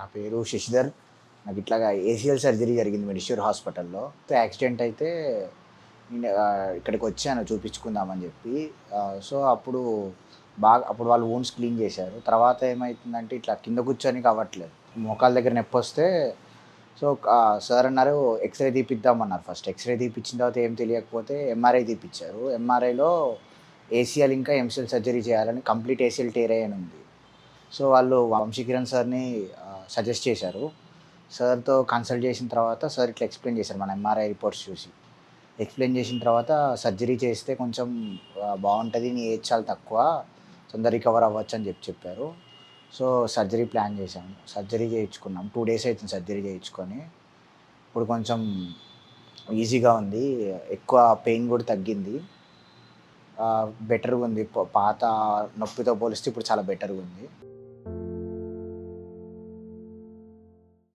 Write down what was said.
నా పేరు శశిధర్. నాకు ఇట్లాగా ఏసీఎల్ సర్జరీ జరిగింది మెడిష్యూర్ హాస్పిటల్‌లో. యాక్సిడెంట్ అయితే నేను ఇక్కడికొచ్చాను చూపించుకుందామని చెప్పి. సో, అప్పుడు వాళ్ళు వూండ్స్ క్లీన్ చేశారు. తర్వాత ఏమైతుందంటే ఇట్లా కింద కూర్చోనికి అవ్వట్లేదు. మోకాళ్ళ దగ్గర నొప్పొస్తే సో, సార్ అన్నారు ఎక్స్‌రే తీపిద్దామన్నారు ఫస్ట్. ఎక్స్‌రే తీపిచ్చిన తర్వాత ఏం తెలియకపోతే ఎంఆర్ఐ తీపిచ్చారు. ఎంఆర్ఐలో ఏసీఎల్ ఇంకా ఎంసీఎల్ సర్జరీ చేయాలని కంప్లీట్ ఏసీఎల్ టేర్ అయ్యి ఉంది. సో, వాళ్ళు వంశీకిరణ్ సార్‌ని సజెస్ట్ చేశారు. సార్‌తో కన్సల్ట్ చేసిన తర్వాత సార్ ఇట్లా ఎక్స్‌ప్లెయిన్ చేశారు మన ఎంఆర్ఐ రిపోర్ట్స్ చూసి. ఎక్స్‌ప్లెయిన్ చేసిన తర్వాత సర్జరీ చేస్తే కొంచెం బావుంటది. నీ ఏజ్ చాలా తక్కువ. తొందరగా రికవర్ అవ్వచ్చని చెప్పారు. సో, సర్జరీ ప్లాన్ చేశాము. సర్జరీ చేయించుకున్నాం. 2 డేస్ అయితుంది సర్జరీ చేయించుకొని. ఇప్పుడు కొంచెం ఈజీగా ఉంది. ఎక్కువ పెయిన్ కూడా తగ్గింది. బెటర్‌గుంది. పాత నొప్పితో పోలిస్తే ఇప్పుడు చాలా బెటర్‌గుంది.